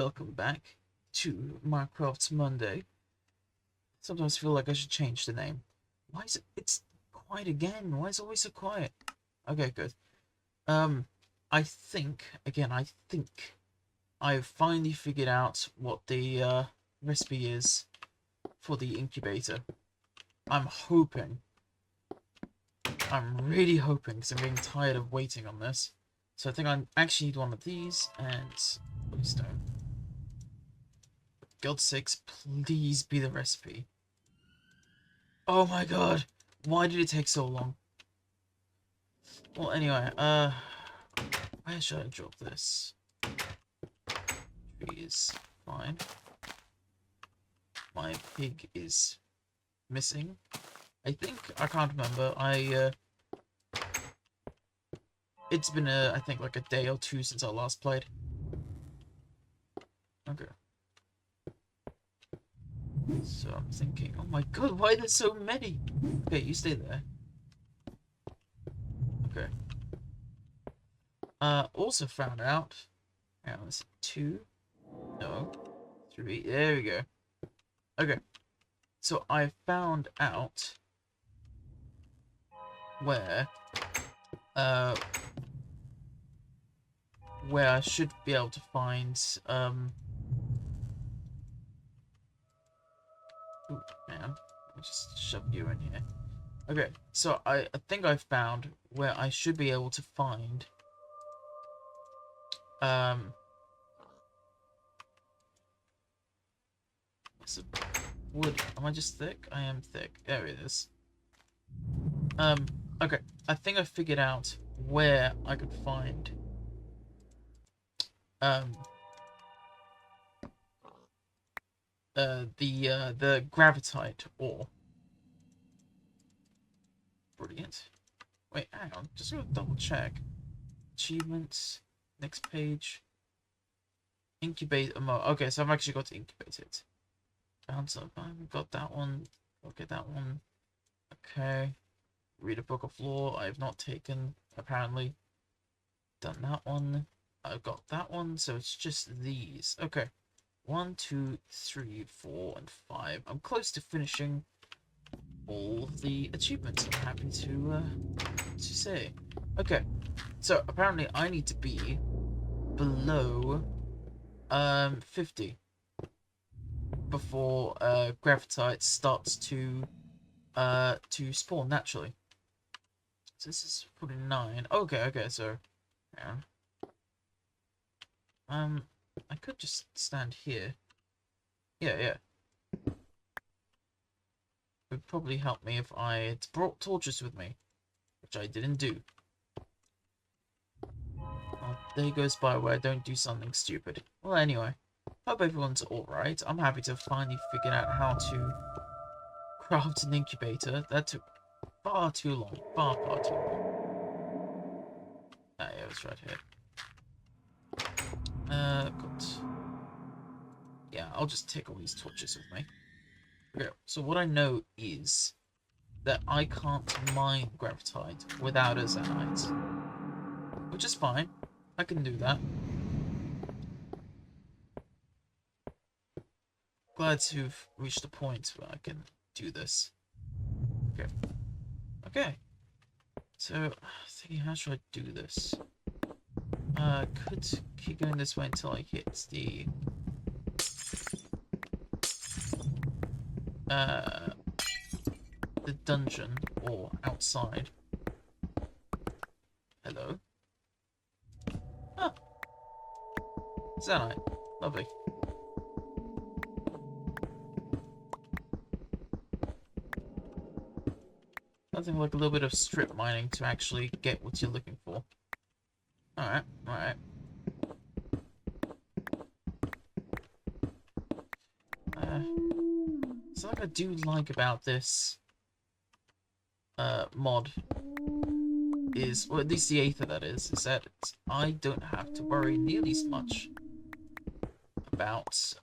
welcome back to Minecraft Monday. Sometimes I feel like I should change the name. Why is it's quiet again? Why is it always so quiet? Okay, good. I think I've finally figured out what the recipe is for the incubator. I'm really hoping, because I'm getting tired of waiting on this. So I think I actually need one of these and bluestone. For God's sakes, please be the recipe. Oh my god! Why did it take so long? Well, anyway, where should I drop this? Tree is fine. My pig is missing. I can't remember. It's been I think like a day or two since I last played. Okay. So I'm thinking, oh my god, why are there so many? Okay, you stay there. Okay. Also found out. Hang on, is it 2? No. 3. There we go. Okay. So I found out where I should be able to find Ooh, man. Let me just shove you in here. Okay, so I think I found where I should be able to find some wood. Am I just thick? I am thick. There it is. Okay. I think I figured out where I could find the gravitite ore. Brilliant. Wait, hang on. Just gonna double check. Achievements. Next page. Incubate a mo. Okay, so I've actually got to incubate it. Found some. I've got that one. Okay, that one. Okay. Read a book of lore. I have not taken, apparently. Done that one. I've got that one, so it's just these. Okay. 1, 2, 3, 4, and 5. I'm close to finishing all of the achievements, I'm happy to say. Okay. So apparently I need to be below 50 before gravitite starts to spawn naturally. So this is 49. Okay, so yeah. I could just stand here. Yeah. It would probably help me if I had brought torches with me, which I didn't do. Well, day goes by where I don't do something stupid. Well, anyway, hope everyone's alright. I'm happy to finally figure out how to craft an incubator. That took far too long. Far too long. Ah, yeah, it's right here. Got... Yeah, I'll just take all these torches with me. Okay, so what I know is that I can't mine gravitite without a zanite. Which is fine. I can do that. Glad to have reached a point where I can do this. Okay. So, thinking, how should I do this? Could keep going this way until I hit the dungeon or outside. Hello. Ah, Zanite. Lovely. Nothing like a little bit of strip mining to actually get what you're looking for. Alright. Something I do like about this mod is, well, at least the Aether that is that I don't have to worry nearly as much about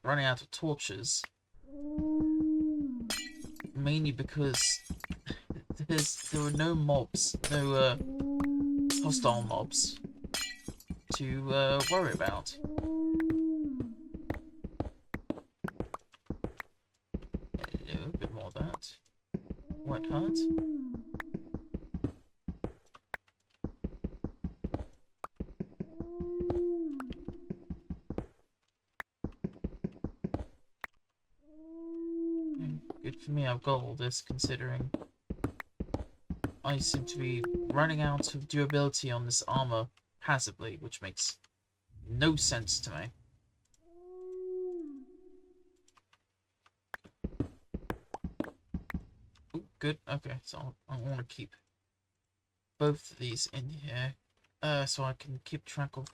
running out of torches, mainly because there were no mobs, no hostile mobs to worry about. A bit more of that. White heart. Good for me, I've got all this, considering I seem to be running out of durability on this armor passively, which makes no sense to me. Ooh, good, okay, so I want to keep both of these in here, so I can keep track of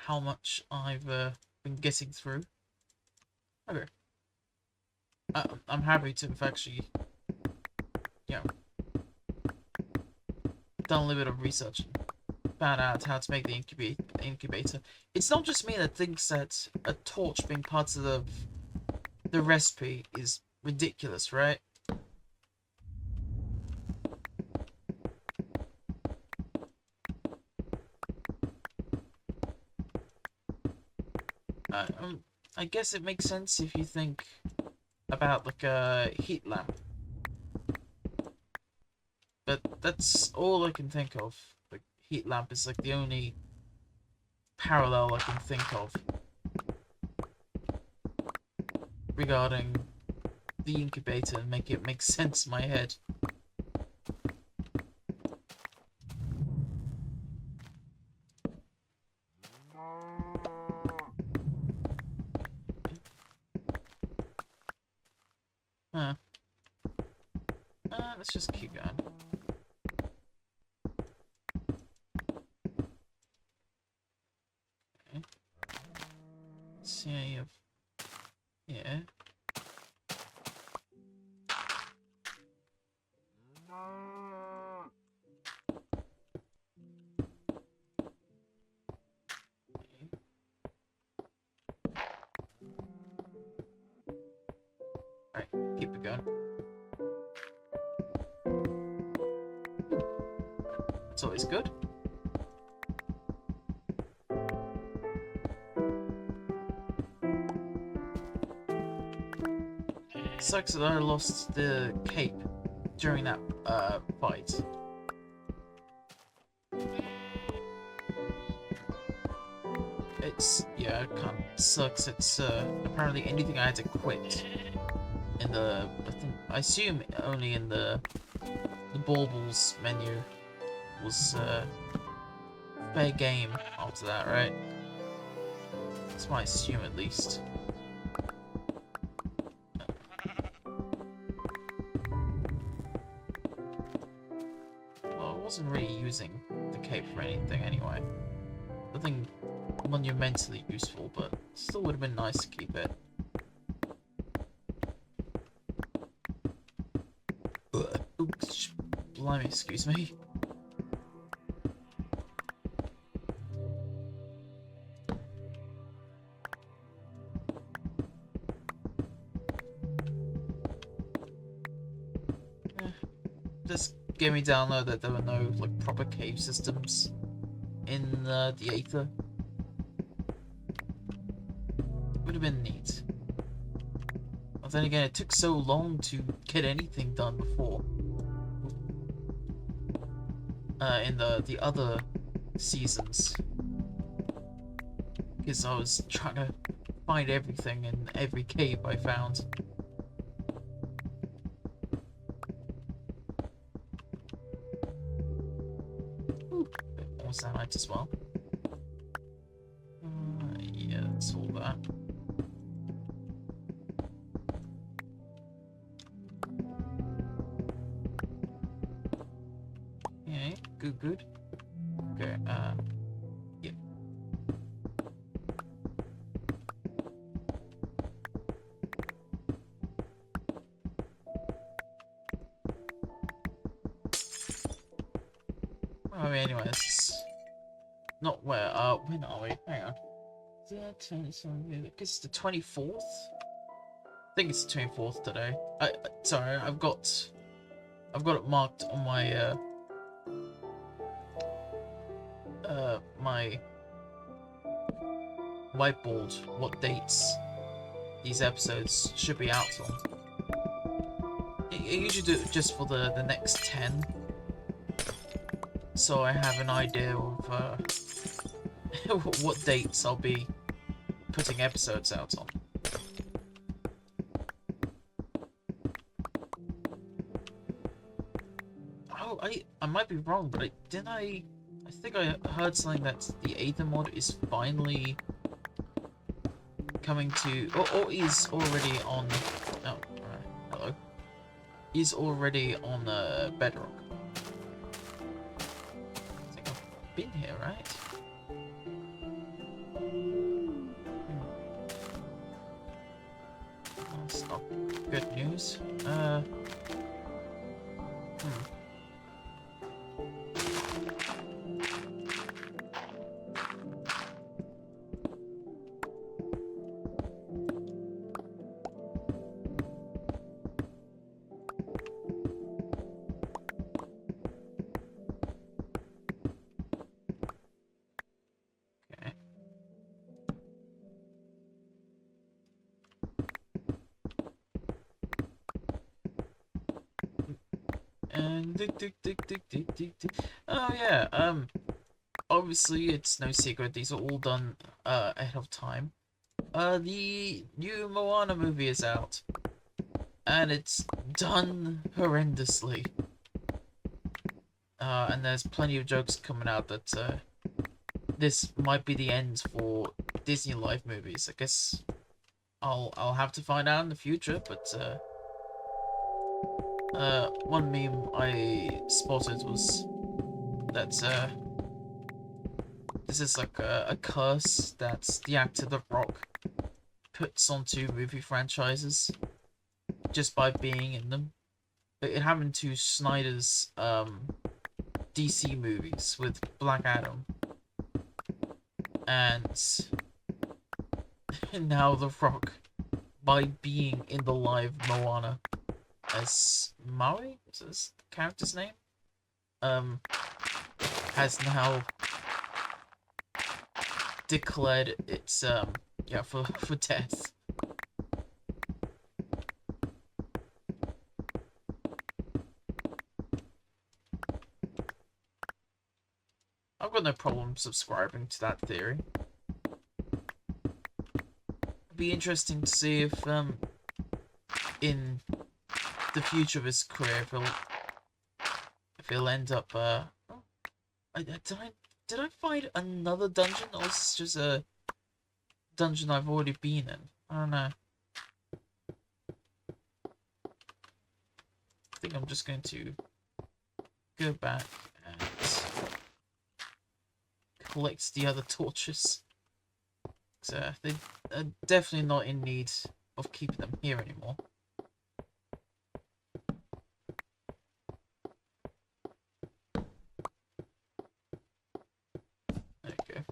how much I've been getting through. Okay. I'm happy to have actually, you know, done a little bit of research and found out how to make the incubator. It's not just me that thinks that a torch being part of the recipe is ridiculous, right? I guess it makes sense if you think about like a heat lamp, but that's all I can think of. The heat lamp is like the only parallel I can think of regarding the incubator and make it make sense in my head. Huh. Let's just keep going. Okay. Let's see how you have... Yeah. Alright, keep it going. That's always good. Sucks that I lost the cape during that fight. It's, yeah, it kind of sucks. It's apparently anything I had to quit in the, I assume only in the baubles menu was fair game after that, right? That's what I assume at least. Well, I wasn't really using the cape for anything anyway. Nothing monumentally useful, but still would have been nice to keep it. Oops, blimey, excuse me. Just gave me download that there were no like proper cave systems in the Aether. Would have been neat. But then again, it took so long to get anything done before. In the other seasons, because I was trying to find everything in every cave I found. Ooh, a bit more Zanite as well. Yeah, that's all that. Okay, good. Okay, yeah. Well, I mean, anyway, this is not where, when are we? Hang on. I guess it's the 24th? I think it's the 24th today. Sorry, I've got I've got it marked on my whiteboard what dates these episodes should be out on. I usually do it just for the next 10, so I have an idea of what dates I'll be putting episodes out on. Oh, I might be wrong, but I think I heard something that the Aether mod is finally coming to, or is already on. Oh, hello. Is already on Bedrock. I think I've been here, right? That's not good news. Okay. And oh yeah, obviously it's no secret these are all done ahead of time. The new Moana movie is out, and it's done horrendously. And there's plenty of jokes coming out that this might be the end for Disney live movies. I guess I'll have to find out in the future, but one meme I spotted was that this is like a curse that the actor The Rock puts onto movie franchises just by being in them. It happened to Snyder's DC movies with Black Adam, and now The Rock, by being in the live Moana as Maui, is this the character's name? Has now declared it's yeah, for death. I've got no problem subscribing to that theory. It'd be interesting to see if in the future of his career if he'll end up did I find another dungeon, or is this just a dungeon I've already been in? I don't know. I think I'm just going to go back and collect the other torches. So they're definitely not in need of keeping them here anymore. There you go.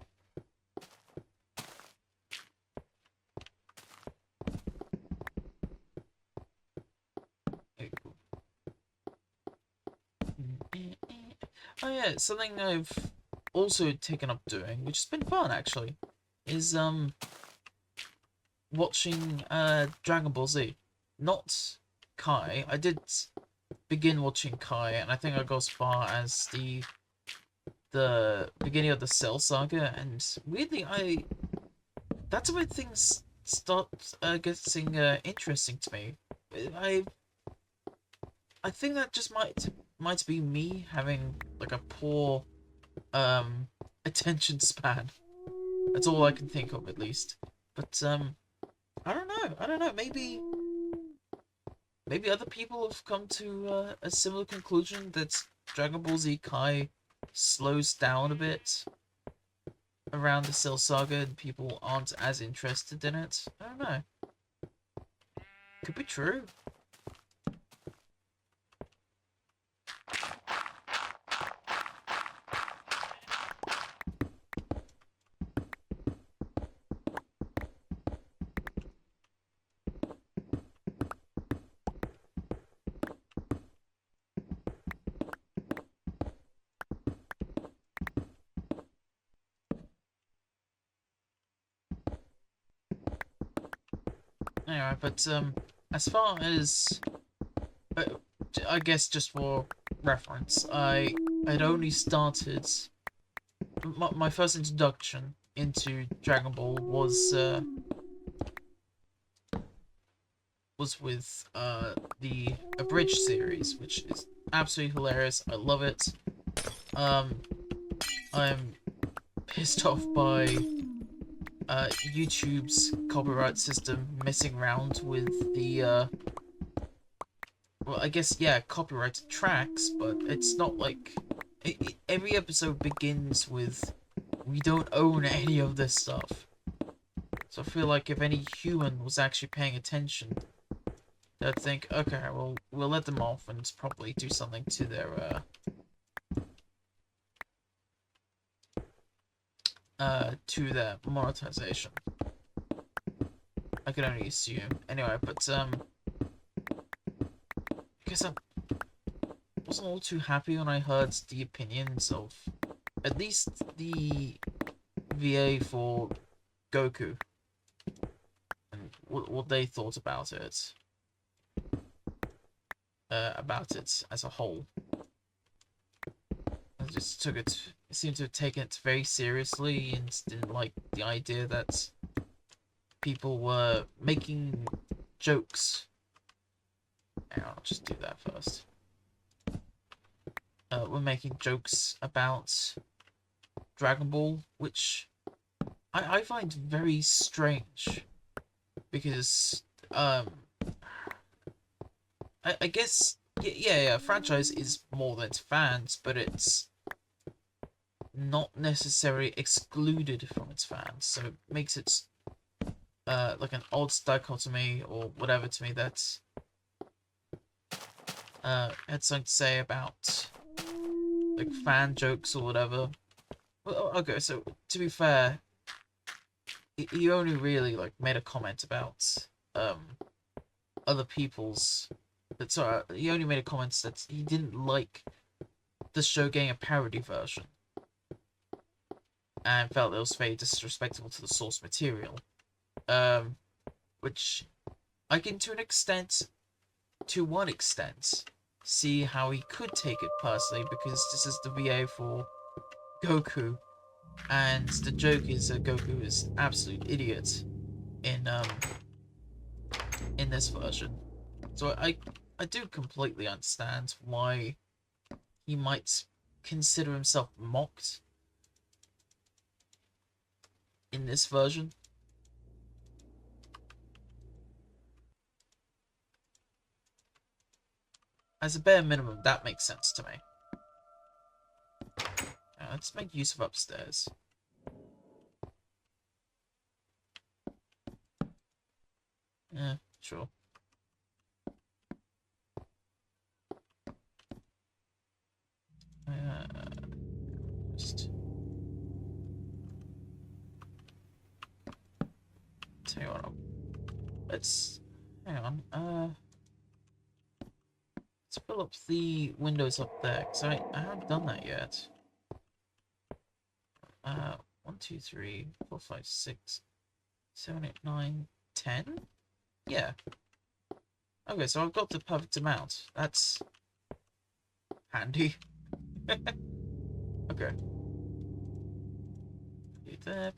Okay, cool. Oh yeah, something I've also taken up doing, which has been fun actually, is watching Dragon Ball Z. Not Kai. I did begin watching Kai, and I think I got as far as the beginning of the Cell Saga, and weirdly that's when things start getting interesting to me. I think that just might be me having like a poor attention span. That's all I can think of, at least. But I don't know. Maybe other people have come to a similar conclusion that Dragon Ball Z Kai slows down a bit around the Cell Saga, and people aren't as interested in it. I don't know. Could be true. Anyway, but as far as I guess just for reference, I'd only started my first introduction into Dragon Ball was with the Abridged series, which is absolutely hilarious. I love it. Um, I'm pissed off by YouTube's copyright system messing around with the well, I guess yeah, copyrighted tracks, but it's not like every episode begins with we don't own any of this stuff. So I feel like if any human was actually paying attention, they'd think, okay, well, we'll let them off and probably do something to their monetization. I can only assume. Anyway, but I guess I wasn't all too happy when I heard the opinions of at least the VA for Goku and what they thought about it as a whole. I just took it seemed to have taken it very seriously and didn't like the idea that people were making jokes. I'll just do that first. We're making jokes about Dragon Ball, which I find very strange because I guess yeah, franchise is more than its fans, but it's not necessarily excluded from its fans, so it makes it like an odd dichotomy or whatever to me that had something to say about like fan jokes or whatever. Well, okay, so to be fair, he only really like made a comment about other people's. Sorry, he only made a comment that he didn't like the show getting a parody version, and felt it was very disrespectful to the source material. Which I can to one extent, see how he could take it personally because this is the VA for Goku, and the joke is that Goku is an absolute idiot in this version. So I do completely understand why he might consider himself mocked in this version. As a bare minimum, that makes sense to me. Let's make use of upstairs. Yeah, sure. Just tell you what. Let's hang on. Let's fill up the windows up there because I haven't done that yet. 1, 2, 3, 4, 5, 6, 7, 8, 9, 10. Yeah. Okay, so I've got the perfect amount. That's handy. Okay.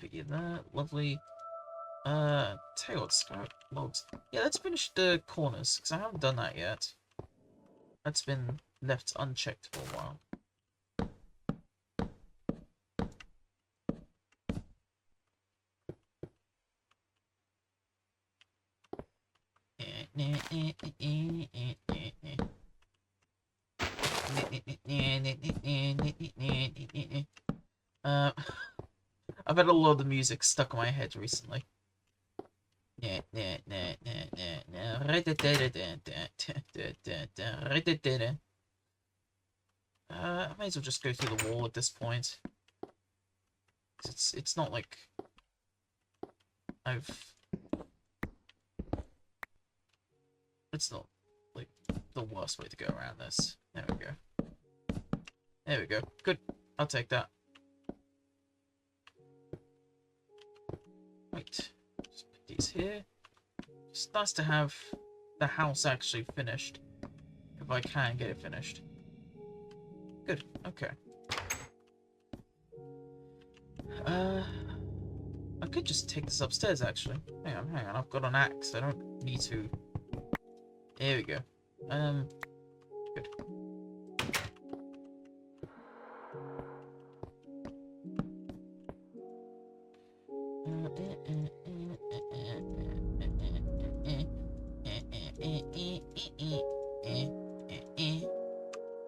Put you there. Lovely. Tell you what, start logs. Yeah, let's finish the corners, because I haven't done that yet. That's been left unchecked for a while. I've had a lot of the music stuck in my head recently. I may as well just go through the wall at this point. It's not like it's not like the worst way to go around this. There we go. There we go. Good. I'll take that. Wait. Just put these here. It's nice to have the house actually finished. If I can get it finished. Good, okay. I could just take this upstairs, actually. Hang on, I've got an axe. I don't need to... Here we go. Good.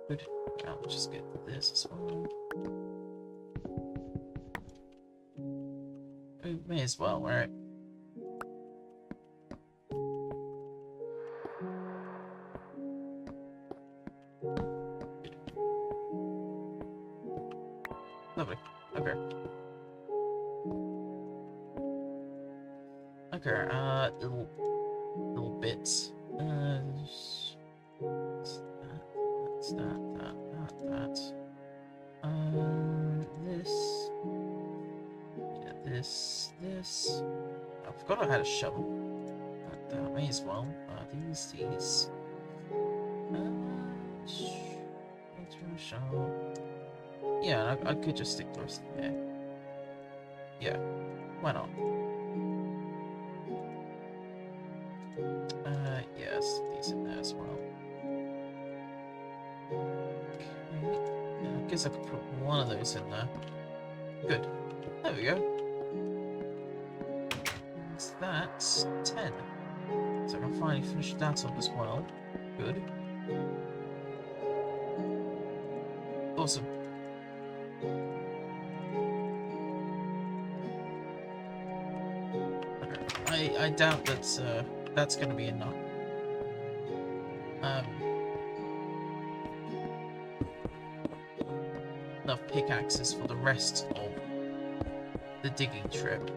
Good. I'll just get this as well. We may as well, right? Good. Lovely. Okay. Okay, little bits. That's that. This. Yeah, this. I forgot I had a shovel. That may as well. These. Shovel. Yeah, I could just stick those in there. Yeah, why not? Yes, these in there as well. Okay. Yeah, I guess I could put one of those in there. Good. There we go. And that's 10. So I can finally finish that up as well. Good. Awesome. Okay. I doubt that that's going to be enough. Enough pickaxes for the rest of the digging trip.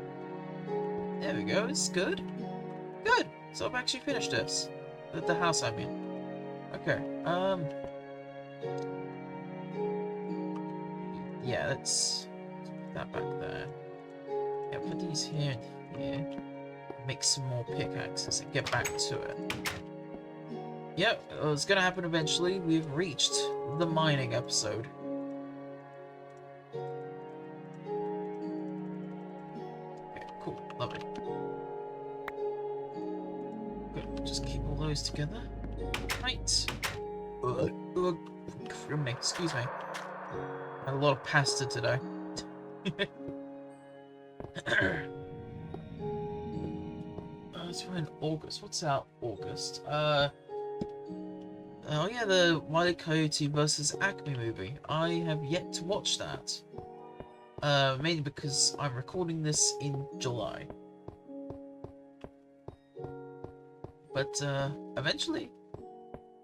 There we go, it's good. Good! So I've actually finished this. The house, I mean. Okay, yeah, let's put that back there. Yeah, put these here and here. Make some more pickaxes and get back to it. Yep, it was gonna happen eventually. We've reached the mining episode. Okay, cool, lovely. Good, just keep all those together. Right. Excuse me. Had a lot of pasta today. We're in August. What's out August? Oh yeah, the Wile E. Coyote versus Acme movie. I have yet to watch that. Mainly because I'm recording this in July. But eventually,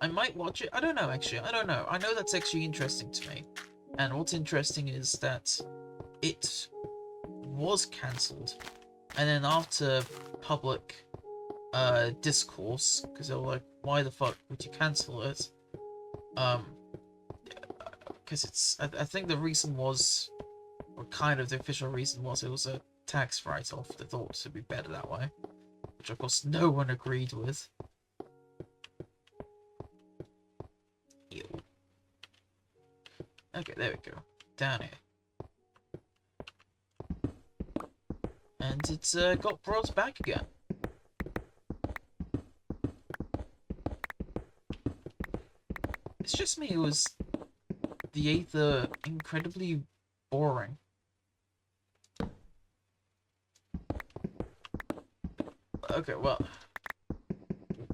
I might watch it. I don't know, actually. I don't know. I know that's actually interesting to me. And what's interesting is that it was cancelled. And then after public discourse, because they were like, why the fuck would you cancel it? Because it's, I think the reason was, or kind of the official reason was, it was a tax write-off. They thought it would be better that way, which of course no one agreed with. Ew. Okay, there we go. Down here. And it's got brought back again. It's just me, it was the Aether incredibly boring. Okay, well,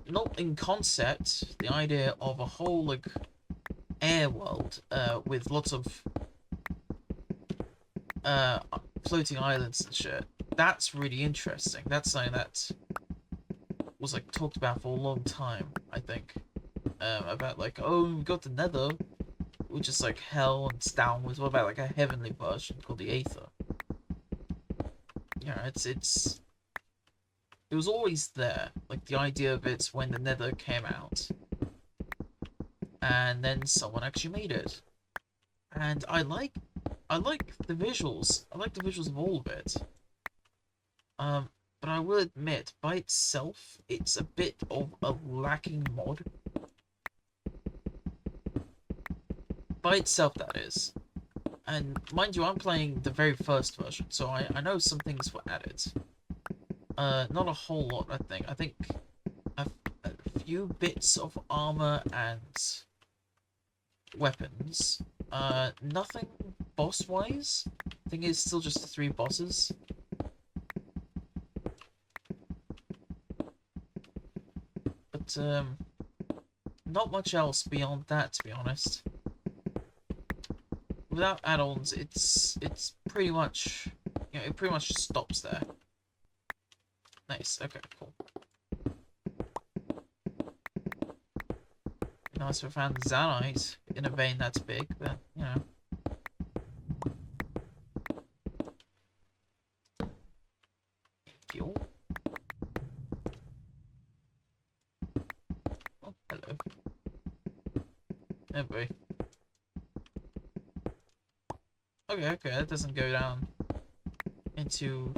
not in concept, the idea of a whole, like, air world, with lots of, floating islands and shit. That's really interesting. That's something that was, like, talked about for a long time, I think. About, like, oh, we got the Nether, which is, like, hell and it's downwards. What about, like, a heavenly version called the Aether? Yeah, it was always there, like, the idea of it when the Nether came out. And then someone actually made it. And I like the visuals. I like the visuals of all of it. But I will admit, by itself, it's a bit of a lacking mod. By itself, that is. And mind you, I'm playing the very first version, so I know some things were added. Not a whole lot, I think. I think a few bits of armor and weapons. Nothing boss-wise. I think it's still just the 3 bosses. But, not much else beyond that, to be honest. Without add-ons, it's pretty much, you know, it pretty much just stops there. Nice, okay, cool. Nice to find Zanite in a vein that's big, but, you know. Fuel. Oh, hello. Oh boy. Okay, that doesn't go down into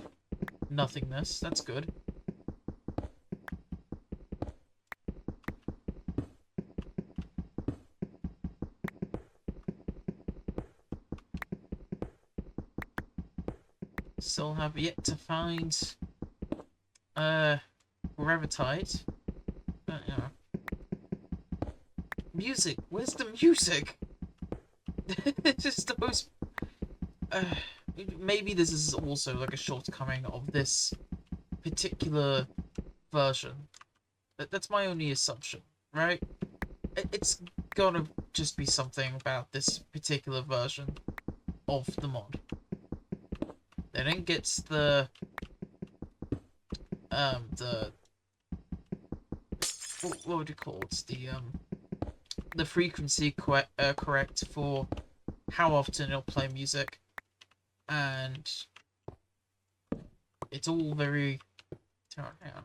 nothingness. That's good. Still have yet to find Gravitite. But, you know. Music! Where's the music? It's just the most... maybe this is also like a shortcoming of this particular version. That's my only assumption, right? It's gotta just be something about this particular version of the mod. They didn't get the what would you call it? The frequency correct for how often it'll play music, and it's all very... Hang on.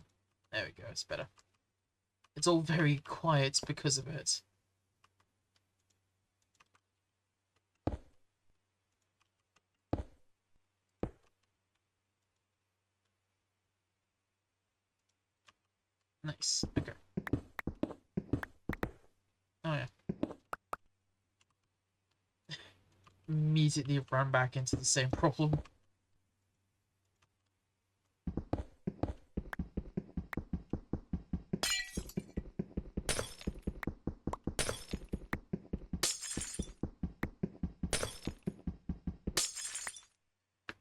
There we go, it's better. It's all very quiet because of it. Nice, okay. Oh yeah. Immediately run back into the same problem.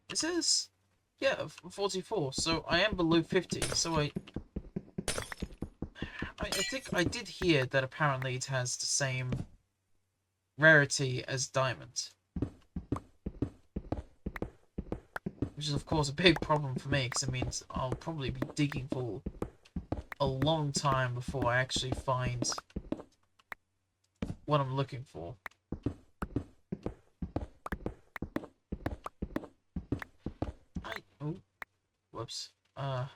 It says, yeah, 44, so I am below 50, so I think I did hear that apparently it has the same rarity as diamond. Which is, of course, a big problem for me, because it means I'll probably be digging for a long time before I actually find what I'm looking for. Oh, whoops. Yeah,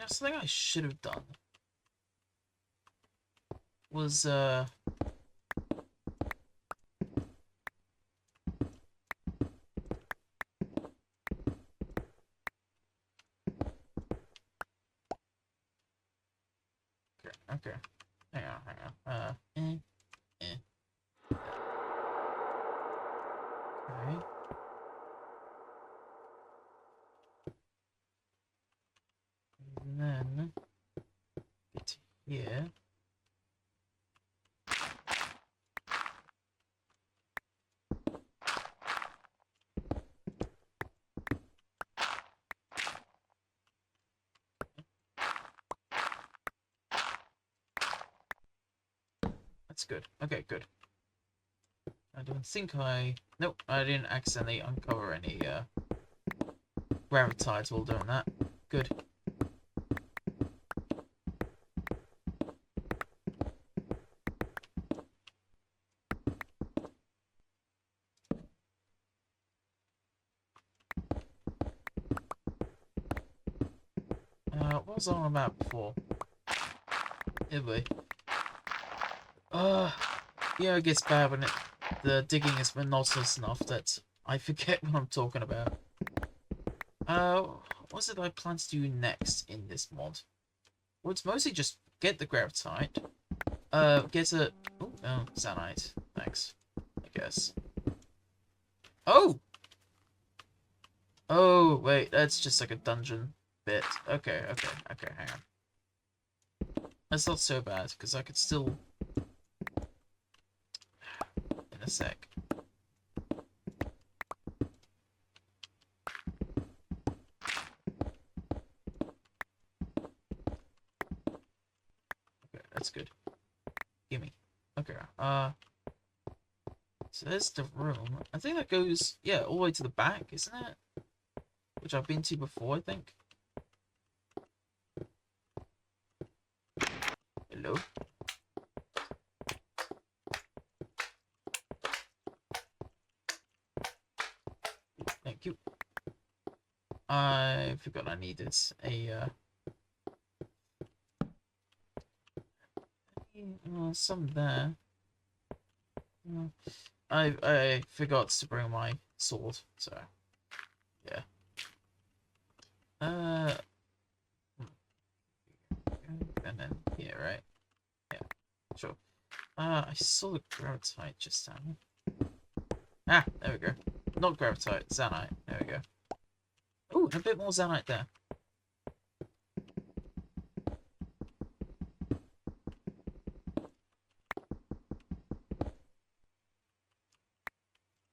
something I should have done was, Okay. Hang on. Okay. And then get to here. That's good. Okay, good. I don't think nope, I didn't accidentally uncover any gravitites while doing that. Good. What was I on about before? Anyway. Yeah, it gets bad when the digging is monotonous enough that I forget what I'm talking about. What's it I plan to do next in this mod? Well, it's mostly just get the gravitite. Get a... Oh, Zanite. Thanks, I guess. Oh! Oh, wait, that's just like a dungeon bit. Okay, hang on. That's not so bad, because I could still... In a sec. Okay, that's good. Gimme. Okay, so there's the room. I think that goes, yeah, all the way to the back, isn't it? Which I've been to before, I think. Hello? Thank you. I forgot I needed some there. I forgot to bring my sword, so yeah. And then here, right? Yeah, sure. I saw the gravitite just down. Ah, there we go. Not gravitite, Zanite. There we go. Oh, a bit more Zanite there.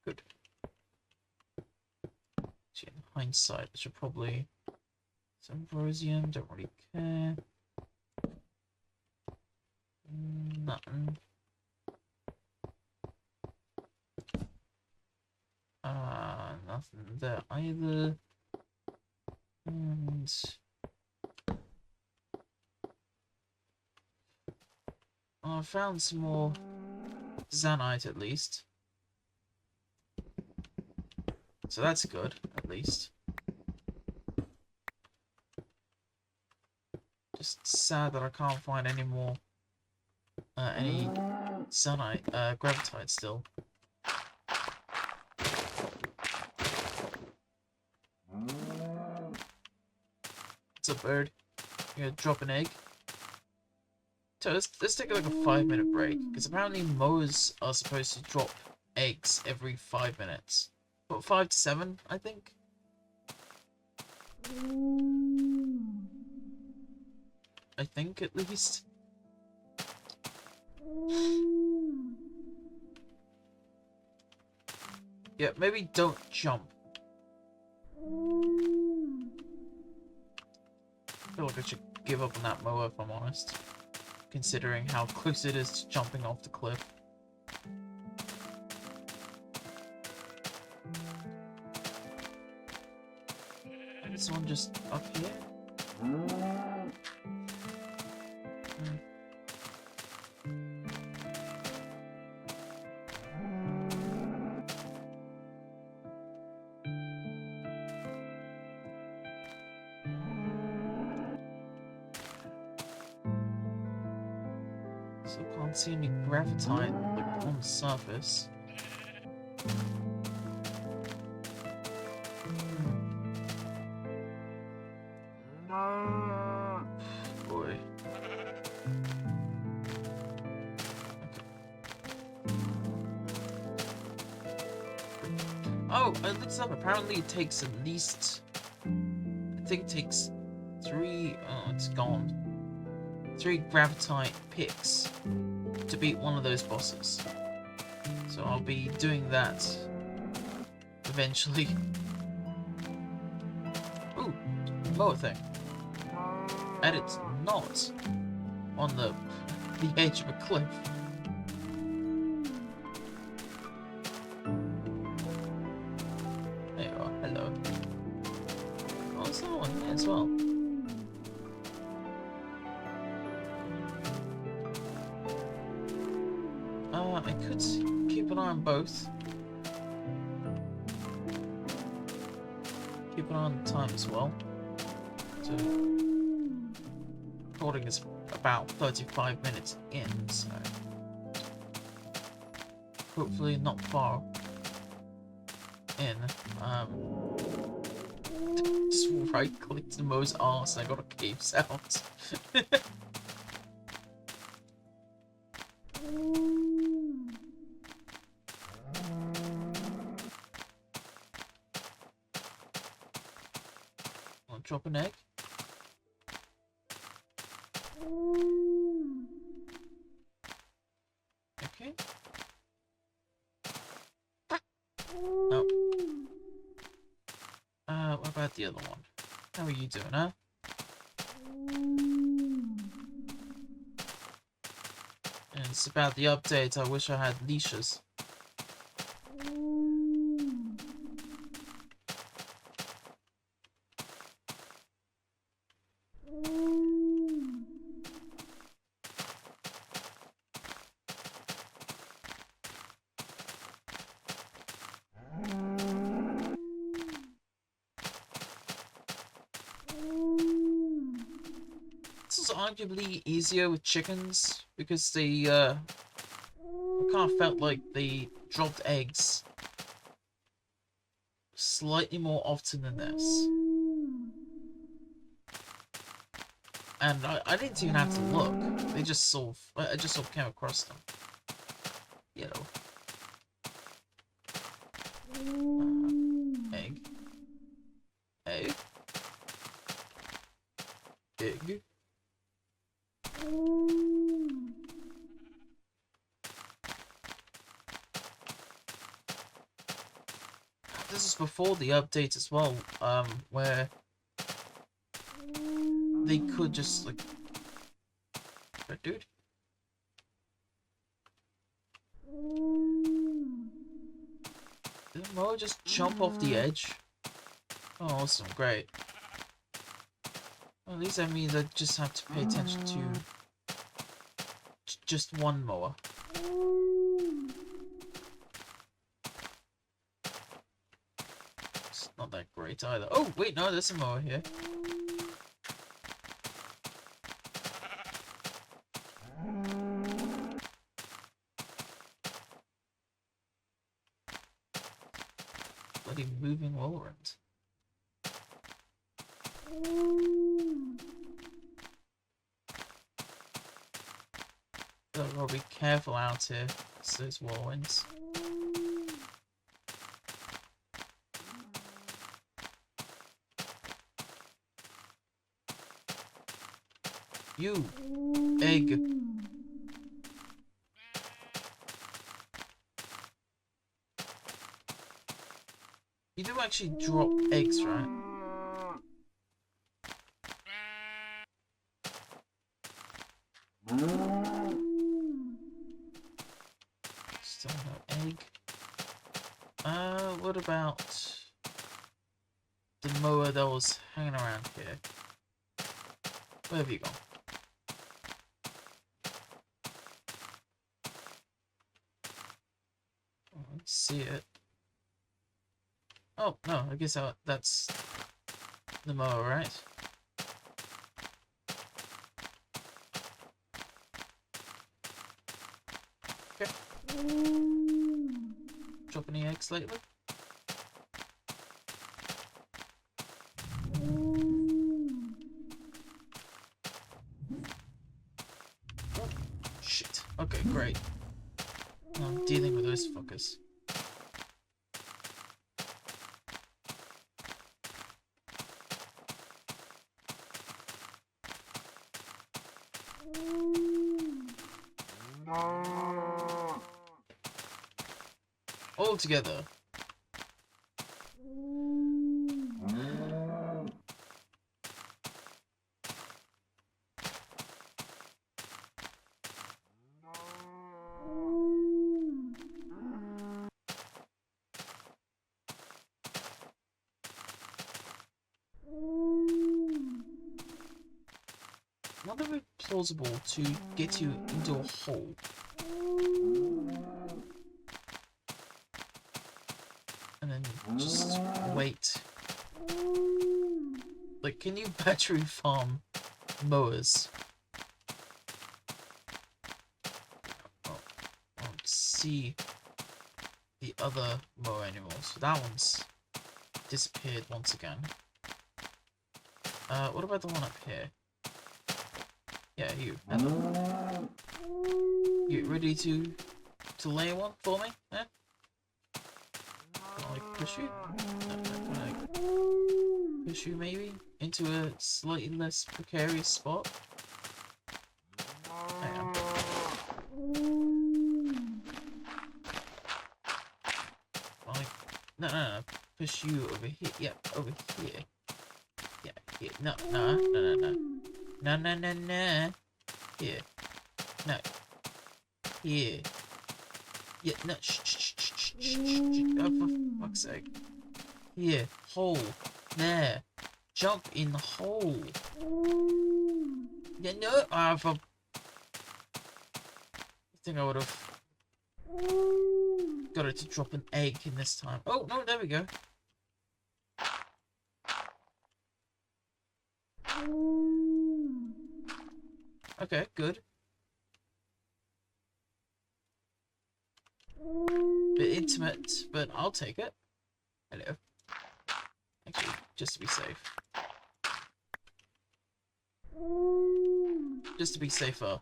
Good. In hindsight, I should probably... Some Ambrosium, don't really care. Nothing. Nothing there either. And... I found some more Zanite at least. So that's good, at least. Just sad that I can't find any more, any Zanite, gravitite still. What's up, bird? You gonna drop an egg? So let's take like a 5-minute break, because apparently moas are supposed to drop eggs every 5 minutes. What, 5 to 7, I think? I think, at least. Yeah, maybe don't jump. I feel like I should give up on that mower, if I'm honest. Considering how close it is to jumping off the cliff. Maybe someone just up here? So I can't see any gravitite like on the surface. Boy. Oh, I looked it up. Apparently it takes at least... I think it takes 3... Oh, it's gone. 3 gravitite picks to beat one of those bosses. So I'll be doing that eventually. Ooh, lower thing. And it's not on the edge of a cliff. There you are, hello. Oh, there's another one here as well. I could keep an eye on both. Keep an eye on the time as well. So, recording is about 35 minutes in, so hopefully not far in. Just right clicked the Mo's arse and I got a cave sound. I'll drop an egg. Okay. Oh. What about the other one? How are you doing, huh? And it's about the update. I wish I had leashes. This is arguably easier with chickens because they I kind of felt like they dropped eggs slightly more often than this. And I didn't even have to look. They just sort of, I just sort of came across them. You know. Egg. Egg. Egg. This is before the update as well, where they could just, like... But dude? Did the mower just jump off the edge? Oh, awesome, great. Well, at least that means I just have to pay attention to just one mower. It's not that great either. Oh, wait, no, there's a mower here. Bloody moving Walrus. Gotta be careful out here. It's those whirlwinds. You! Egg! You do actually drop eggs, right? Still no egg. What about the mower that was hanging around here? Where have you gone? Oh, I see it. Oh, no, I guess that's the mower, right? Okay. Drop any eggs lately? Oh, shit. Okay, great. I'm dealing with those fuckers. All together. Not very plausible to get you into a hole. And then just wait. Like, can you battery farm mowers? Oh, let's see. the other Mo animals. That one's disappeared once again. What about the one up here? Yeah, you. Hello. You ready to lay one for me? Eh? Can I push you? No, can I push you maybe into a slightly less precarious spot? Hang on. No. Push you over here. Yeah, over here. Yeah, here. No. No. Here. No. Here. Yeah, no. Shh. Oh, for fuck's sake. Here. Hole. There. Jump in the hole. Yeah, no. I think I would have got it to drop an egg in this time. Oh, no, there we go. Okay, good. Bit intimate, but I'll take it. Hello. Actually, just to be safe. Just to be safer.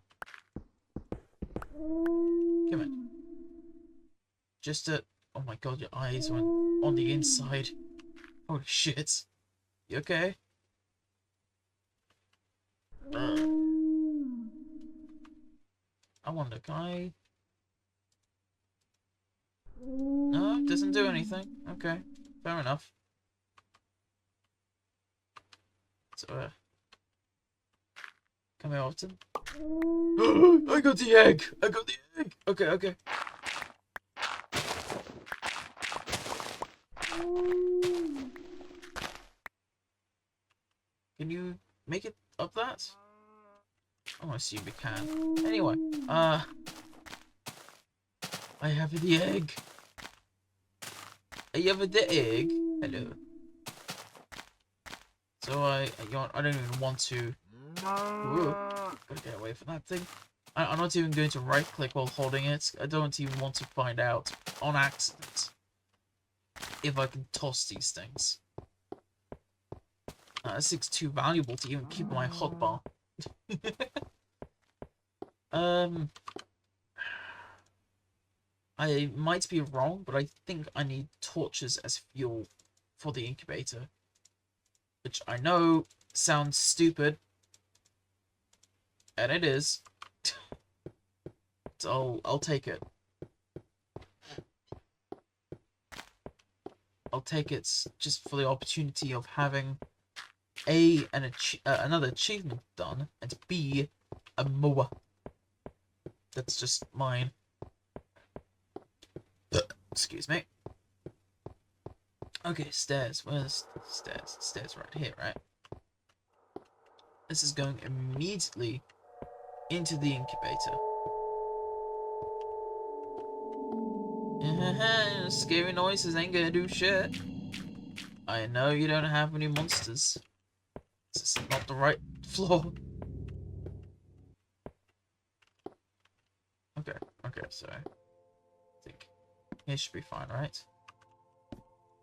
Come on. Just to... Oh my god, your eyes went on the inside. Holy shit. You okay? I wonder, can I... No, it doesn't do anything. Okay, fair enough. So, come here often. I got the egg! Okay. Can you make it up that? Oh, I assume we can. Anyway, I have the egg. I have the egg. Hello. So I don't even want to. Ooh, gotta get away from that thing. I'm not even going to right click while holding it. I don't even want to find out on accident if I can toss these things. This thing's too valuable to even keep on my hotbar. I might be wrong, but I think I need torches as fuel for the incubator. Which I know sounds stupid. And it is. So I'll take it. I'll take it just for the opportunity of having A, another achievement done, and B, a mower. That's just mine. Excuse me. Okay, stairs. Where's the stairs? Stairs right here, right? This is going immediately into the incubator. Scary noises ain't gonna do shit. I know you don't have any monsters. This is not the right floor. Okay, so I think here should be fine, right?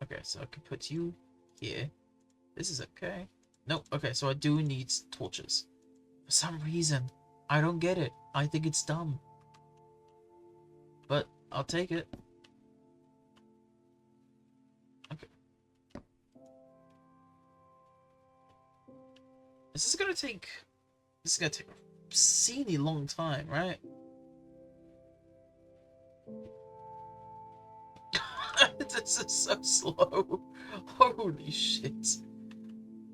Okay, so I can put you here. This is okay. No, okay, so I do need torches. For some reason, I don't get it. I think it's dumb. But I'll take it. Okay. This is gonna take an obscenely long time, right? This is so slow. Holy shit.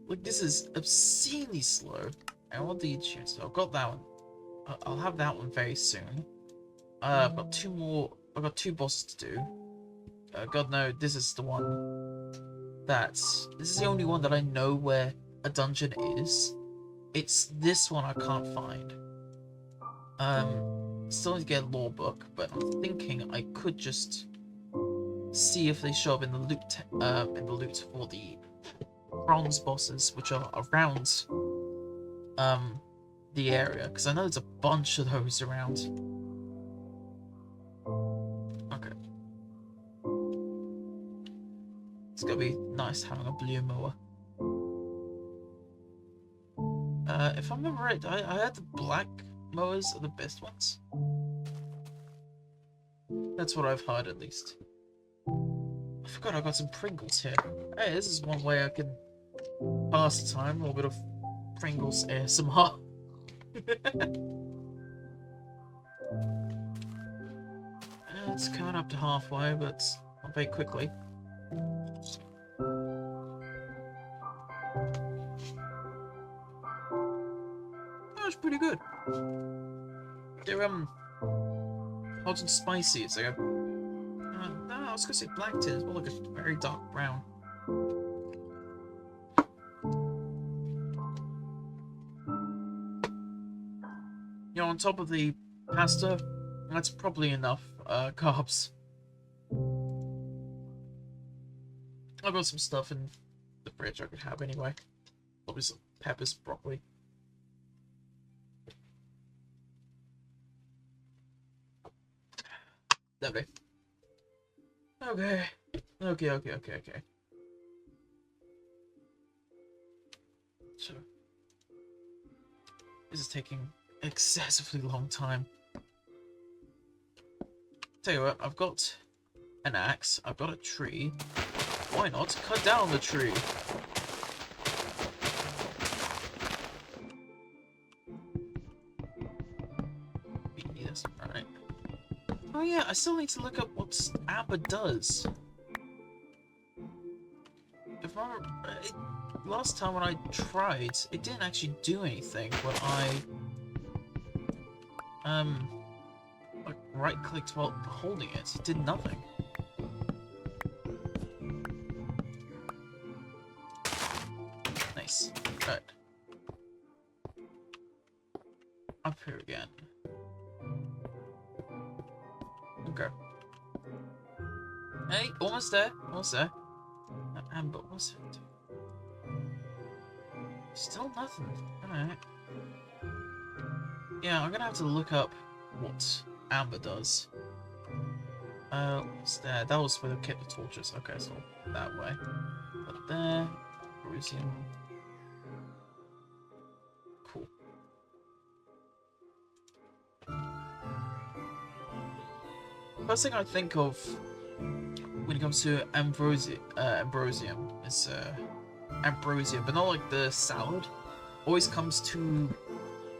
Like, this is obscenely slow. I want the achievement, so I've got that one. I'll have that one very soon. I've got two more. I've got two bosses to do. God no, this is the one this is the only one that I know where a dungeon is. It's this one I can't find. Still need to get a lore book, but I'm thinking I could just see if they show up in the loot for the bronze bosses, which are around the area, because I know there's a bunch of those around. Okay. It's gonna be nice having a blue mower. If I remember right, I heard the black mowers are the best ones. That's what I've heard, at least. I forgot I got some Pringles here. Hey, this is one way I can pass the time. A little bit of Pringles ASMR. It's coming up to halfway, but not very quickly. That's pretty good. They're hot and spicy. It's like a no, I was gonna say black tin. It's more like a very dark brown. You know, on top of the pasta, that's probably enough carbs. I've got some stuff in the fridge I could have anyway. Probably some peppers, broccoli. Lovely. Okay. Okay. So, this is taking excessively long time. Tell you what, I've got an axe, I've got a tree. Why not cut down the tree? Yes, right. Oh yeah, I still need to look up what Amber does. If I remember, last time when I tried, it didn't actually do anything when I like right-clicked while holding it. It did nothing. Nice. Right. Up here again. Okay. Hey, almost there. Almost there. Amber, what's it? Still nothing. Alright. Yeah, I'm gonna have to look up what Amber does. What's there? That was where they kept the torches. Okay, so that way. But there. Perusian. Cool. First thing I think of when it comes to ambrosium is ambrosia, but not like the salad. Always comes to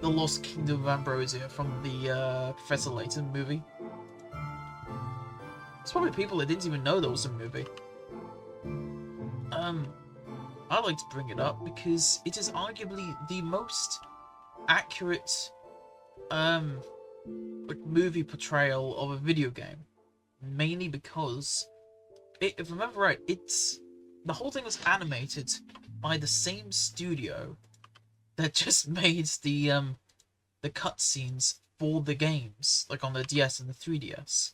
the Lost Kingdom of Ambrosia from the Professor Layton movie. There's probably people that didn't even know there was a movie. I like to bring it up because it is arguably the most accurate like movie portrayal of a video game. Mainly because if I remember right, the whole thing was animated by the same studio that just made the cutscenes for the games, like on the DS and the 3DS.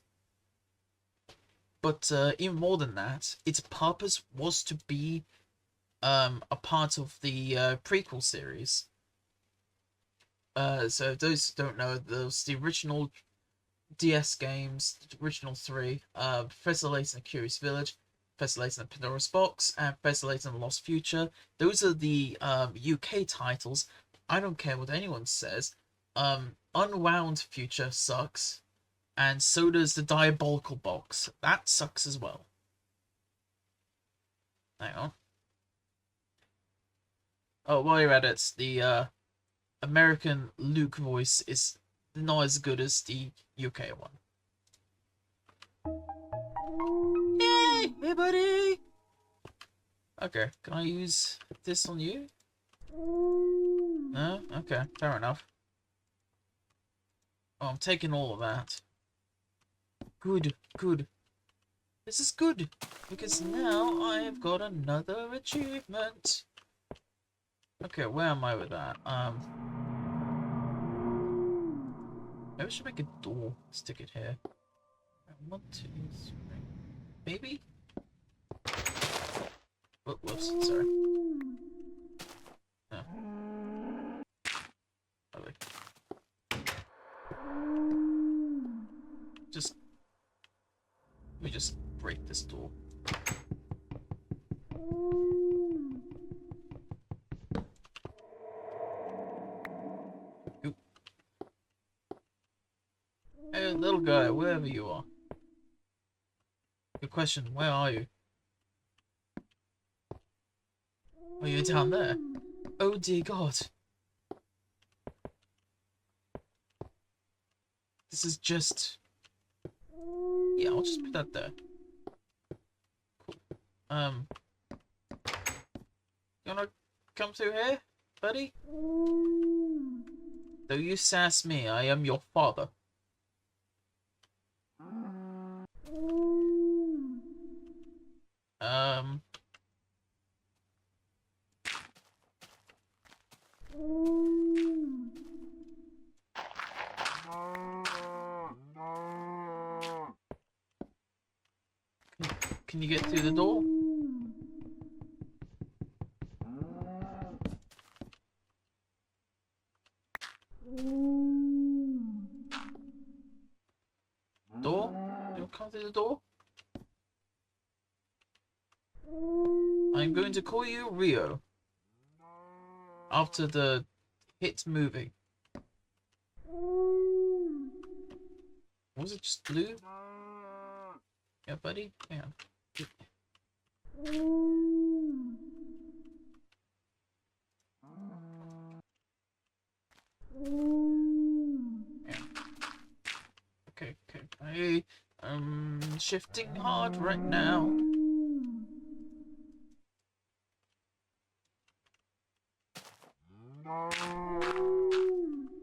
But even more than that, its purpose was to be a part of the prequel series. So if those who don't know, those the original DS games, the original three, Professor Layton and the Curious Village, Professor Layton and Pandora's Box, and Professor Layton and the Lost Future. Those are the UK titles. I don't care what anyone says. Unwound Future sucks, and so does the Diabolical Box. That sucks as well. Hang on. Oh, while you're at it, the American Luke voice is not as good as the UK one. Hey buddy! Okay, can I use this on you? No? Okay, fair enough. Oh, I'm taking all of that. Good. This is good, because now I have got another achievement. Okay, where am I with that? Maybe I should make a door. Stick it here. 1, 2, 3. Maybe? Whoops, sorry. No. Okay. Let me just break this door. Oop. Hey, little guy, wherever you are. Good question, where are you? Oh, you're down there. Oh dear God. This is just... Yeah, I'll just put that there. Cool. You wanna come through here, buddy? Though you sass me, I am your father. Um... Can you get through the door? Door? You'll come through the door? I'm going to call you Rio. After the hit movie. Was it just blue? Yeah, buddy? Hang on. Yeah. Okay. I'm shifting hard right now.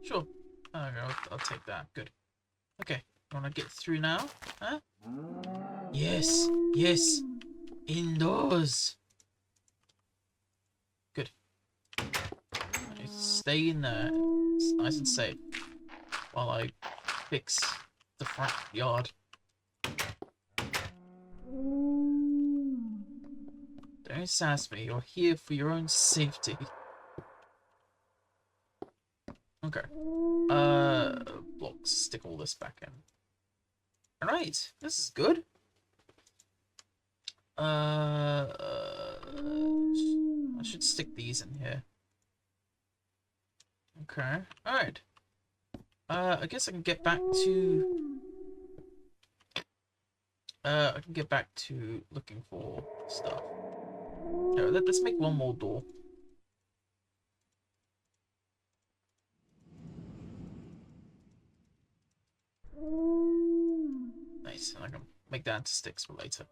Sure. I'll take that. Good. Okay. Wanna get through now? Huh? Yes. Indoors. Good. Stay in there. It's nice and safe. While I fix the front yard. Don't sass me. You're here for your own safety. Okay. Blocks. Stick all this back in. Alright. This is good. I should stick these in here. Okay. Alright. I guess I can get back to... I can get back to looking for stuff. Yeah, let's make one more door. Nice, and I can make that into sticks for later.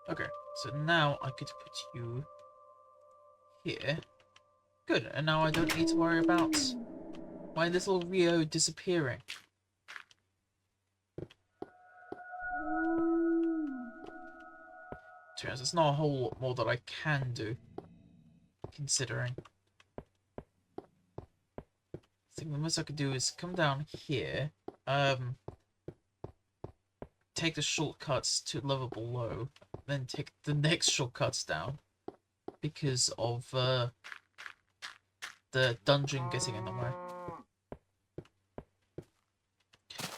Okay, so now I could put you here. Good, and now I don't need to worry about my little Rio disappearing. To be honest, there's not a whole lot more that I can do, considering. I think the most I could do is come down here, take the shortcuts to level below, then take the next shortcuts down, because of the dungeon getting in the way.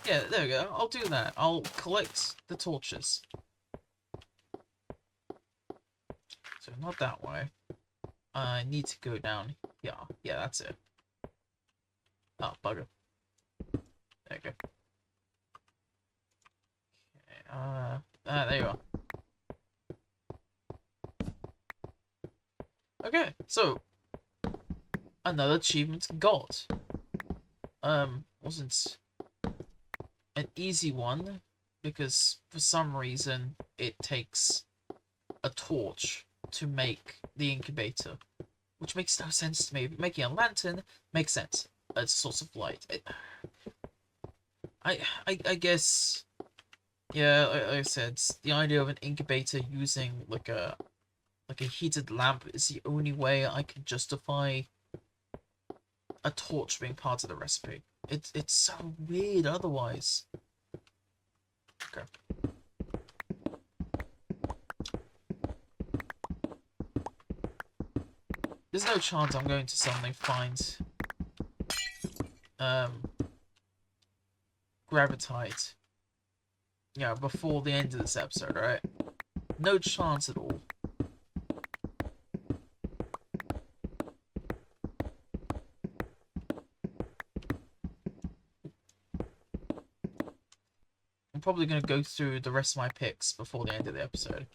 Yeah, there we go. I'll do that. I'll collect the torches. So not that way. I need to go down here. Yeah, that's it. Oh, bugger. There you go. Okay, there you are. Okay, so another achievement got. Wasn't an easy one because for some reason it takes a torch to make the incubator, which makes no sense to me. Making a lantern makes sense. It's a source of light. I guess, yeah, like I said, the idea of an incubator using like a heated lamp is the only way I can justify a torch being part of the recipe. It's so weird otherwise. Okay. There's no chance I'm going to suddenly find gravitite, yeah, before the end of this episode, right? No chance at all. probably going to go through the rest of my picks before the end of the episode.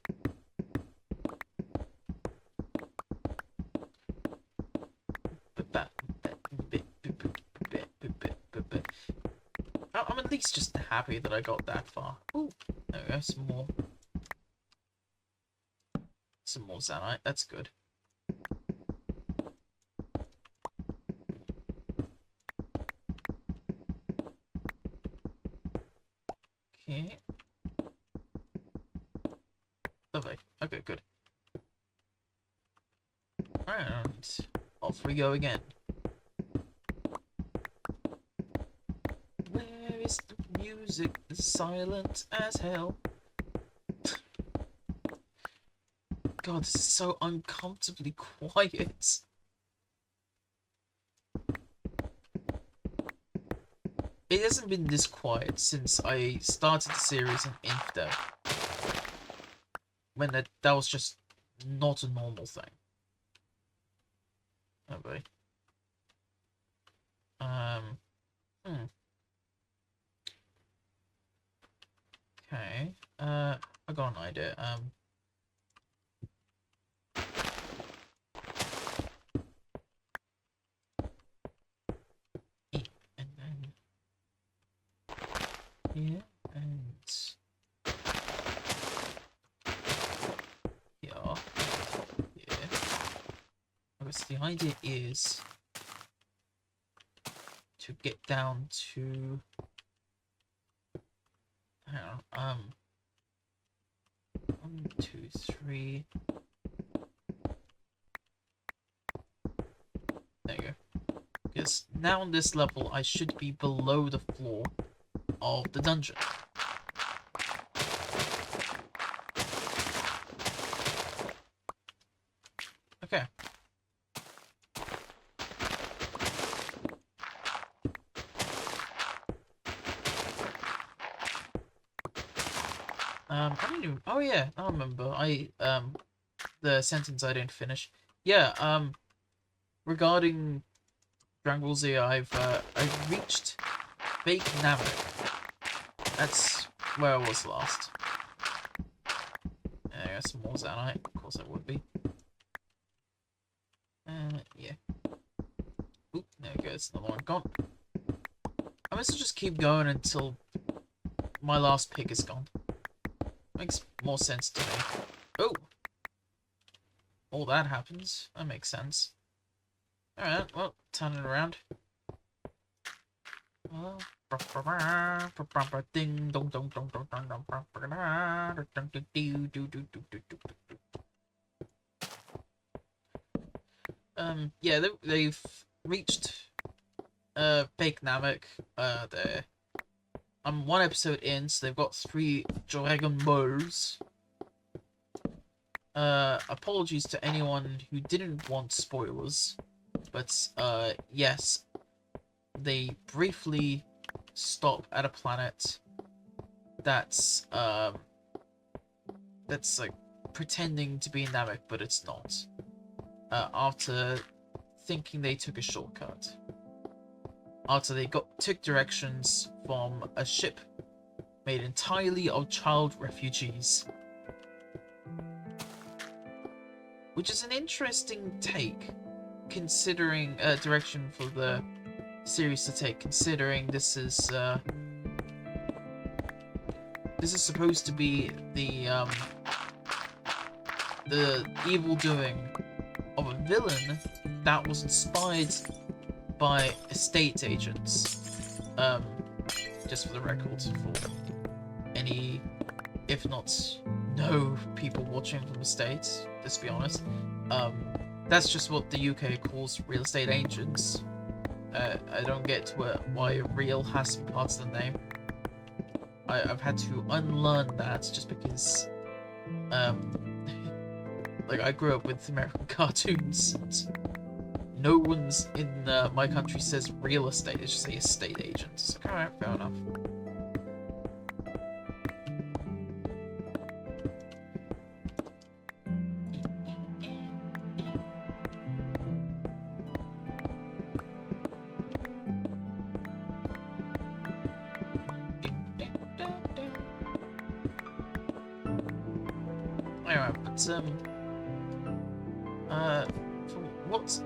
I'm at least just happy that I got that far. Ooh, there we go, some more. Some more Zanite, that's good. Okay. Lovely. Okay, good. And off we go again. Where is the music? It's silent as hell. God, this is so uncomfortably quiet. It hasn't been this quiet since I started the series in Insta. When that was just not a normal thing. Oh boy. Okay. I got an idea. And then here and here. Yeah. I guess the idea is to get down to. Hang on. 1, 2, 3. There you go. Because now on this level, I should be below the floor of the dungeon. Okay. I didn't even. Oh yeah, I remember. The sentence I didn't finish. Yeah. Regarding Dragon Ball Z, I've reached Fake Namek. That's where I was last. There goes some more Zanite. Of course I would be. Yeah. Oop, there it goes. Another one gone. I must just keep going until my last pick is gone. Makes more sense to me. Oh! All that happens. That makes sense. Alright, well, turn it around. Ding dong dong dong dong dong dong. Yeah, they've reached Fake Namek. I'm 1 episode in, so they've got 3 Dragon Balls. Apologies to anyone who didn't want spoilers, but yes, they briefly stop at a planet that's like pretending to be Namek, but it's not. After thinking they took a shortcut. After they took directions from a ship made entirely of child refugees. Which is an interesting take, considering direction for the series to take, considering this is supposed to be the evil doing of a villain that was inspired by estate agents. Just for the record, for any, if not no, people watching from the States, let's be honest. That's just what the UK calls real estate agents. I don't get why real has to be part of the name. I've had to unlearn that just because, like, I grew up with American cartoons, and no one's in my country says real estate, they just say estate agents. Like, alright, fair enough. Anyway, but from what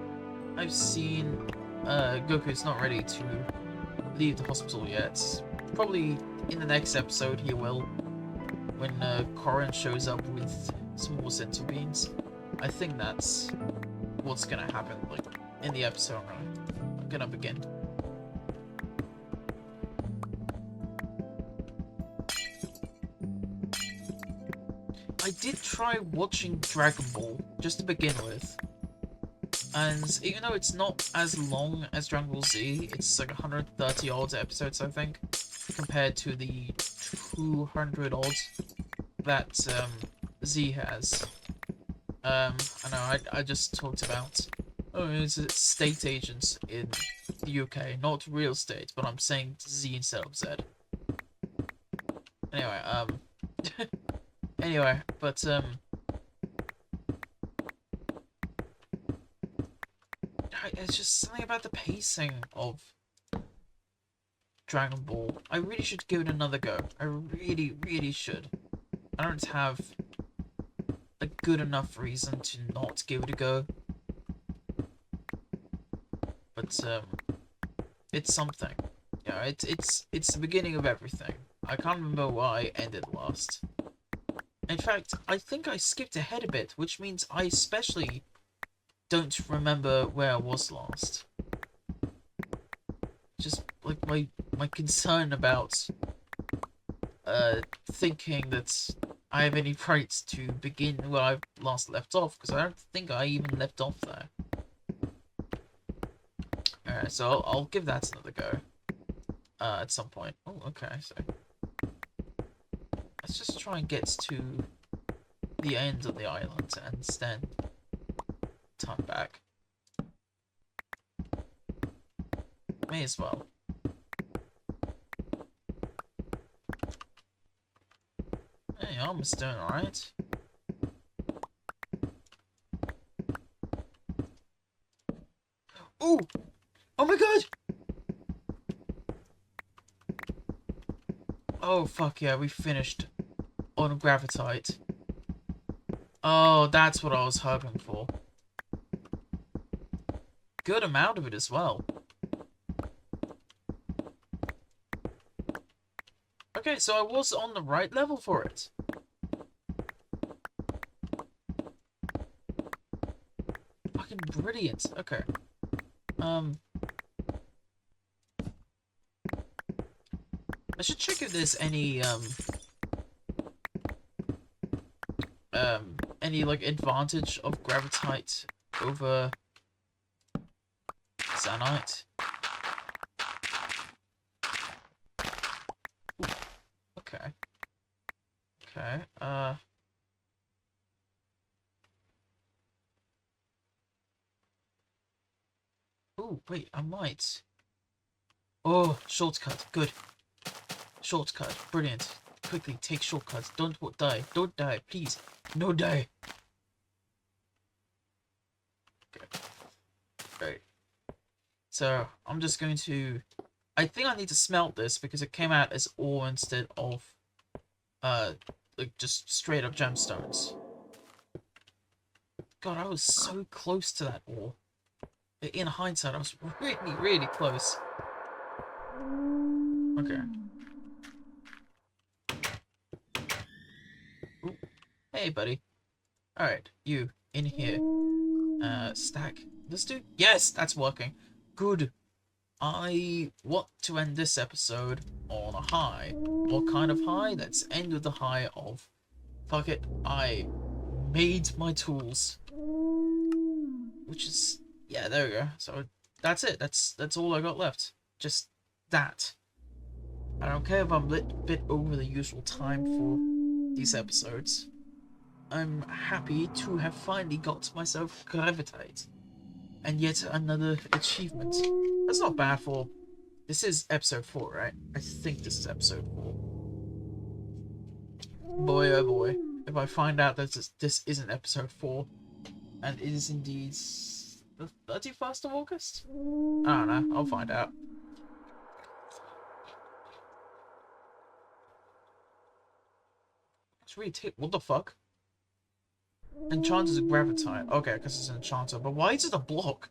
I've seen, Goku's not ready to leave the hospital yet. Probably in the next episode he will, when Korin shows up with some more sentinel beings. I think that's what's gonna happen, like, in the episode I'm gonna begin. I did try watching Dragon Ball, just to begin with. And even though it's not as long as Dragon Ball Z, it's like 130 odd episodes, I think, compared to the 200 odd that Z has. I know, I just talked about, oh, it's state agents in the UK, not real state, but I'm saying Z instead of Z. Anyway, anyway, but it's just something about the pacing of Dragon Ball. I really should give it another go. I really, really should. I don't have a good enough reason to not give it a go. But it's something. Yeah, it's the beginning of everything. I can't remember where I ended last. In fact, I think I skipped ahead a bit, which means I especially don't remember where I was last. Just like my concern about thinking that I have any right to begin where I last left off, because I don't think I even left off there. Alright, so I'll give that another go at some point. Oh, okay, so let's just try and get to the end of the island and then turn back. May as well. Hey, I'm doing alright. Ooh! Oh my god! Oh fuck yeah, we finished on Gravitite. Oh, that's what I was hoping for. Good amount of it as well. Okay, so I was on the right level for it. Fucking brilliant. Okay. I should check if there's any like advantage of Gravitite over Zanite. Ooh, okay. Okay, ooh, wait, I might. Oh, shortcut, good. Shortcut, brilliant. Quickly, take shortcuts. Don't die. Don't die, please. No die. Okay. Great. So, I'm just going to... I think I need to smelt this because it came out as ore instead of, like, just straight up gemstones. God, I was so close to that ore. In hindsight, I was really, really close. Okay. Ooh. Hey, buddy. Alright, you, in here. Stack. This dude? Yes, that's working. Good. I want to end this episode on a high. What kind of high? Let's end with the high of... Fuck it, I made my tools. Which is... Yeah, there we go. So, that's it. That's all I got left. Just that. I don't care if I'm a bit over the usual time for these episodes. I'm happy to have finally got myself Gravitite. And yet another achievement. That's not bad for... This is episode 4, right? I think this is episode 4. Boy, oh boy. If I find out that this isn't episode 4, and it is indeed the 31st of August? I don't know. I'll find out. It's really what the fuck? Enchanter's Gravitite. Okay, because it's an enchanter. But why is it a block?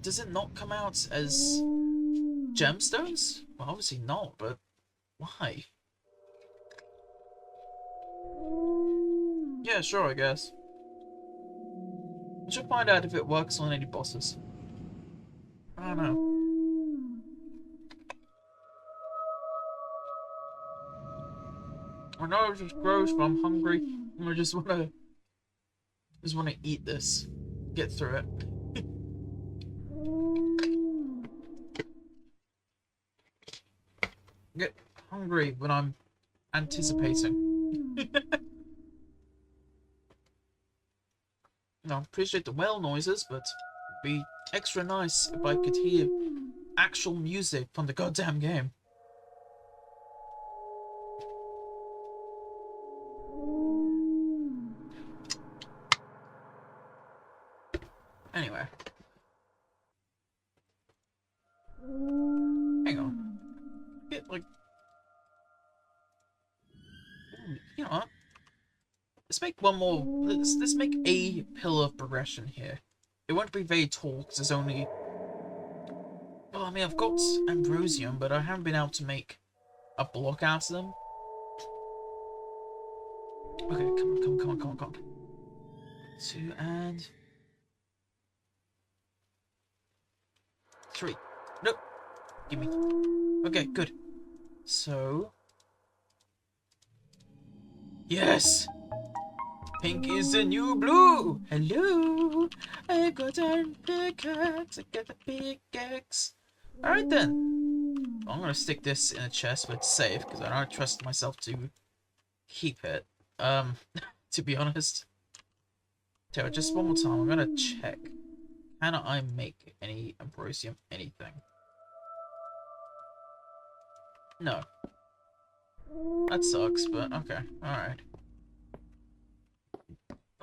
Does it not come out as gemstones? Well, obviously not, but why? Yeah, sure, I guess. We should find out if it works on any bosses. I don't know. I know it just gross, but I'm hungry. And I just wanna eat this. Get through it. Get hungry when I'm anticipating. I appreciate the whale noises, but it'd be extra nice if I could hear actual music from the goddamn game. Anyway. Hang on. Get, like... You know what? Let's make one more... Let's make a pillar of progression here. It won't be very tall, because there's only... Well, I mean, I've got Ambrosium, but I haven't been able to make a block out of them. Okay, come on. 2 and... 3. Nope. Give me. Okay, good. So... Yes! Pink is the new blue! Hello! I got a pickaxe. I got a pickaxe. Alright then. I'm gonna stick this in a chest, but it's safe, because I don't trust myself to keep it. To be honest. So just one more time, I'm gonna check. Can I make any Ambrosium anything? No. That sucks, but okay. Alright.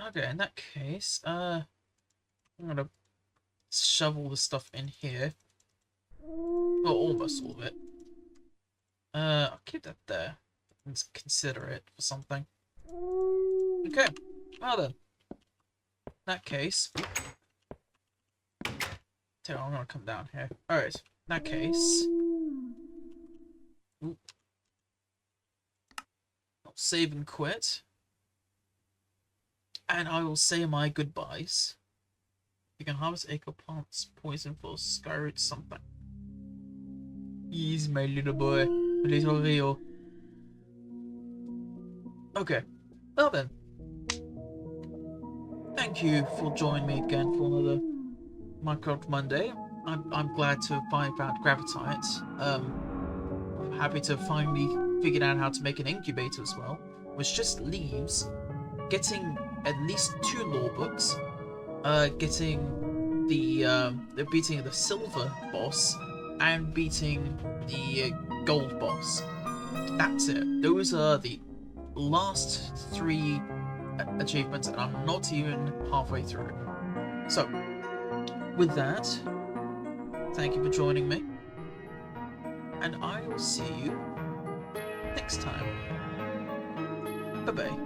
Okay, in that case, I'm gonna shovel the stuff in here. Well, almost all of it. I'll keep that there. Let's consider it for something. Okay, well then. In that case... So I'm gonna come down here. Alright, in that case... Oop. I'll save and quit. And I will say my goodbyes. You can harvest acorn plants, poison for skyroot something. He's my little boy, little Rio. Okay, well then. Thank you for joining me again for another Minecraft Monday. I'm glad to finally found Gravitite. I'm happy to finally figured out how to make an incubator as well, which just leaves getting at least 2 lore books, getting the beating the silver boss, and beating the gold boss. That's it. Those are the last 3 achievements, and I'm not even halfway through. So, with that, thank you for joining me, and I will see you next time. Bye-bye.